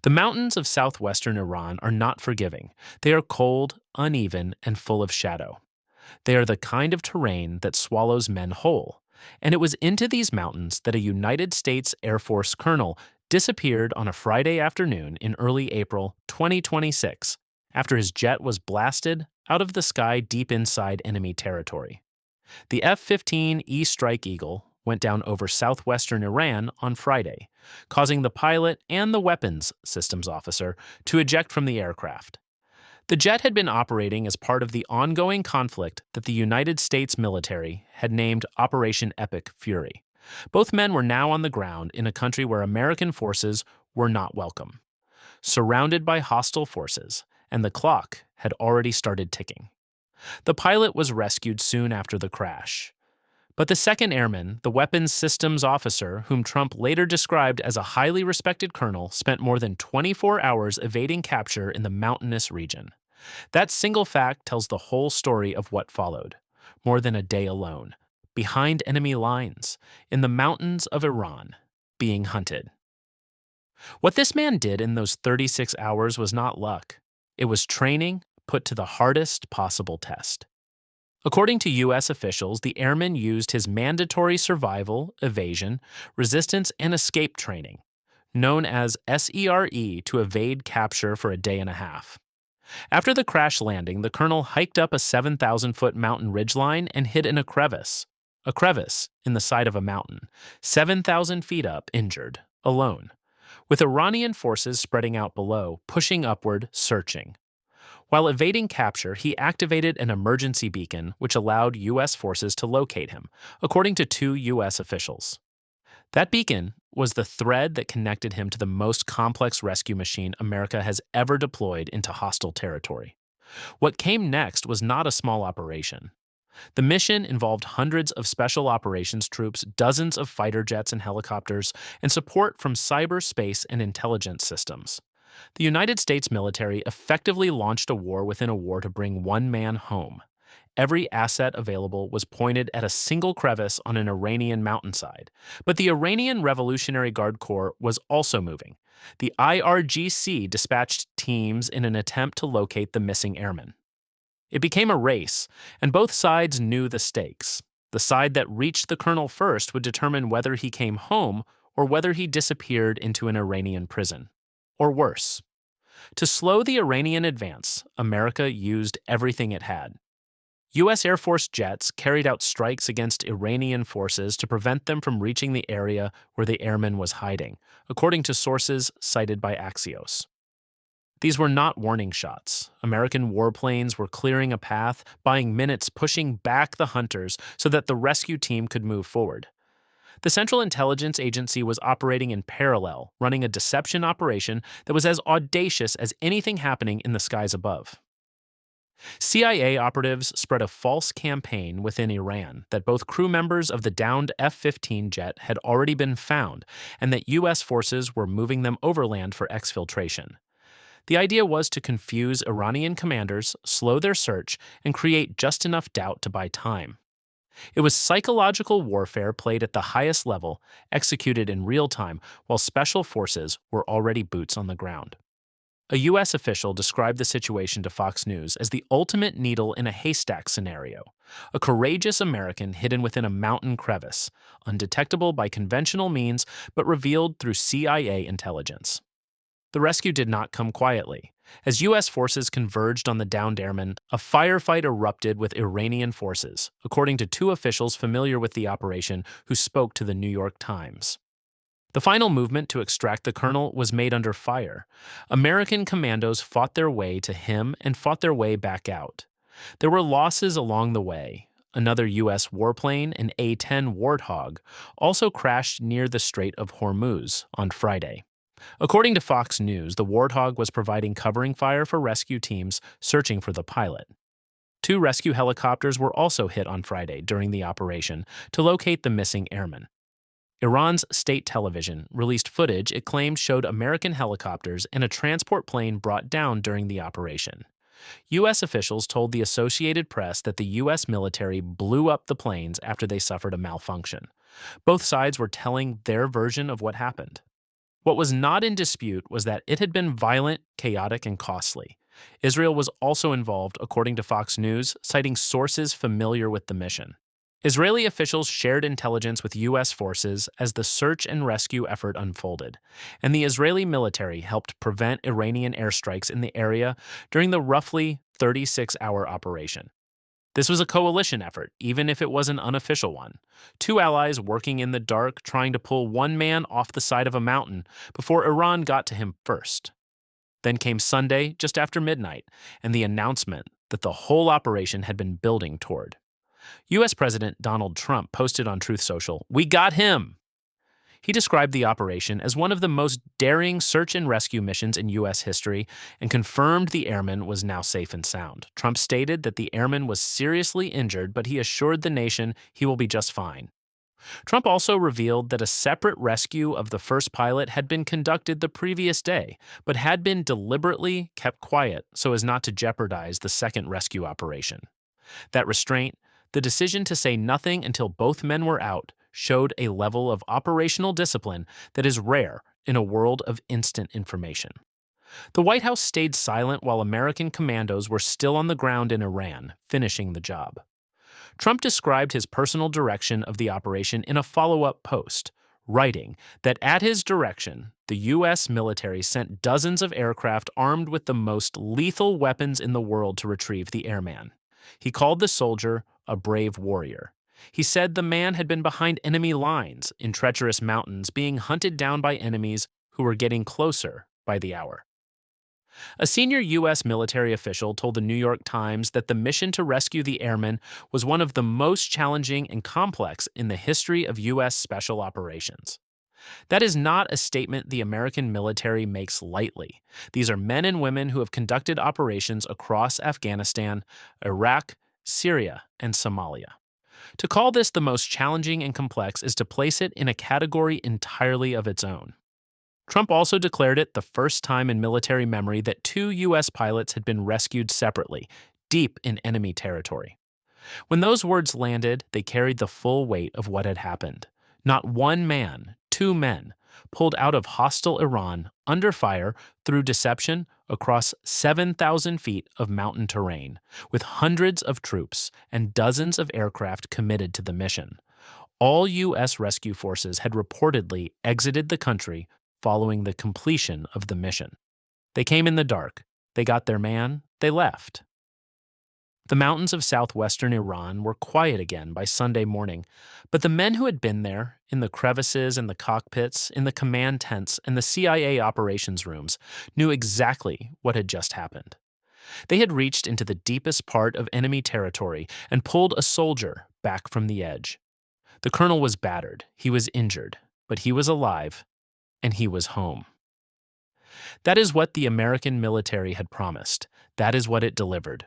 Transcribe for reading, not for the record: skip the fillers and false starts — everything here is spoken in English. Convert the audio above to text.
The mountains of southwestern Iran are not forgiving. They are cold, uneven, and full of shadow. They are the kind of terrain that swallows men whole. And it was into these mountains that a United States Air Force colonel disappeared on a Friday afternoon in early April 2026 after his jet was blasted out of the sky deep inside enemy territory. The F-15E Strike Eagle went down over southwestern Iran on Friday, causing the pilot and the weapons systems officer to eject from the aircraft. The jet had been operating as part of the ongoing conflict that the United States military had named Operation Epic Fury. Both men were now on the ground in a country where American forces were not welcome, surrounded by hostile forces, and the clock had already started ticking. The pilot was rescued soon after the crash. But the second airman, the weapons systems officer, whom Trump later described as a highly respected colonel, spent more than 24 hours evading capture in the mountainous region. That single fact tells the whole story of what followed. More than a day alone, behind enemy lines, in the mountains of Iran, being hunted. What this man did in those 36 hours was not luck. It was training put to the hardest possible test. According to U.S. officials, the airman used his mandatory survival, evasion, resistance, and escape training, known as SERE, to evade capture for a day and a half. After the crash landing, the colonel hiked up a 7,000-foot mountain ridgeline and hid in a crevice in the side of a mountain, 7,000 feet up, injured, alone, with Iranian forces spreading out below, pushing upward, searching. While evading capture, he activated an emergency beacon which allowed U.S. forces to locate him, according to two U.S. officials. That beacon was the thread that connected him to the most complex rescue machine America has ever deployed into hostile territory. What came next was not a small operation. The mission involved hundreds of special operations troops, dozens of fighter jets and helicopters, and support from cyberspace and intelligence systems. The United States military effectively launched a war within a war to bring one man home. Every asset available was pointed at a single crevice on an Iranian mountainside. But the Iranian Revolutionary Guard Corps was also moving. The IRGC dispatched teams in an attempt to locate the missing airmen. It became a race, and both sides knew the stakes. The side that reached the colonel first would determine whether he came home or whether he disappeared into an Iranian prison. Or worse. To slow the Iranian advance, America used everything it had. U.S. Air Force jets carried out strikes against Iranian forces to prevent them from reaching the area where the airman was hiding, according to sources cited by Axios. These were not warning shots. American warplanes were clearing a path, buying minutes, pushing back the hunters so that the rescue team could move forward. The Central Intelligence Agency was operating in parallel, running a deception operation that was as audacious as anything happening in the skies above. CIA operatives spread a false campaign within Iran that both crew members of the downed F-15 jet had already been found and that U.S. forces were moving them overland for exfiltration. The idea was to confuse Iranian commanders, slow their search, and create just enough doubt to buy time. It was psychological warfare played at the highest level, executed in real time, while special forces were already boots on the ground. A U.S. official described the situation to Fox News as the ultimate needle in a haystack scenario, a courageous American hidden within a mountain crevice, undetectable by conventional means but revealed through CIA intelligence. The rescue did not come quietly. As U.S. forces converged on the downed airmen, a firefight erupted with Iranian forces, according to two officials familiar with the operation who spoke to the New York Times. The final movement to extract the colonel was made under fire. American commandos fought their way to him and fought their way back out. There were losses along the way. Another U.S. warplane, an A-10 Warthog, also crashed near the Strait of Hormuz on Friday. According to Fox News, the Warthog was providing covering fire for rescue teams searching for the pilot. Two rescue helicopters were also hit on Friday during the operation to locate the missing airmen. Iran's state television released footage it claimed showed American helicopters and a transport plane brought down during the operation. U.S. officials told the Associated Press that the U.S. military blew up the planes after they suffered a malfunction. Both sides were telling their version of what happened. What was not in dispute was that it had been violent, chaotic, and costly. Israel was also involved, according to Fox News, citing sources familiar with the mission. Israeli officials shared intelligence with U.S. forces as the search and rescue effort unfolded, and the Israeli military helped prevent Iranian airstrikes in the area during the roughly 36-hour operation. This was a coalition effort, even if it was an unofficial one. Two allies working in the dark trying to pull one man off the side of a mountain before Iran got to him first. Then came Sunday, just after midnight, and the announcement that the whole operation had been building toward. U.S. President Donald Trump posted on Truth Social, "We got him!" He described the operation as one of the most daring search and rescue missions in U.S. history and confirmed the airman was now safe and sound. Trump stated that the airman was seriously injured, but he assured the nation he will be just fine. Trump also revealed that a separate rescue of the first pilot had been conducted the previous day, but had been deliberately kept quiet so as not to jeopardize the second rescue operation. That restraint, the decision to say nothing until both men were out, showed a level of operational discipline that is rare in a world of instant information. The White House stayed silent while American commandos were still on the ground in Iran, finishing the job. Trump described his personal direction of the operation in a follow-up post, writing that at his direction, the U.S. military sent dozens of aircraft armed with the most lethal weapons in the world to retrieve the airman. He called the soldier a brave warrior. He said the man had been behind enemy lines in treacherous mountains, being hunted down by enemies who were getting closer by the hour. A senior U.S. military official told the New York Times that the mission to rescue the airman was one of the most challenging and complex in the history of U.S. special operations. That is not a statement the American military makes lightly. These are men and women who have conducted operations across Afghanistan, Iraq, Syria, and Somalia. To call this the most challenging and complex is to place it in a category entirely of its own. Trump also declared it the first time in military memory that two U.S. pilots had been rescued separately, deep in enemy territory. When those words landed, they carried the full weight of what had happened. Not one man, two men, pulled out of hostile Iran under fire through deception across 7,000 feet of mountain terrain, with hundreds of troops and dozens of aircraft committed to the mission. All U.S. rescue forces had reportedly exited the country following the completion of the mission. They came in the dark. They got their man. They left. The mountains of southwestern Iran were quiet again by Sunday morning, but the men who had been there, in the crevices and the cockpits, in the command tents and the CIA operations rooms, knew exactly what had just happened. They had reached into the deepest part of enemy territory and pulled a soldier back from the edge. The colonel was battered, he was injured, but he was alive, and he was home. That is what the American military had promised. That is what it delivered.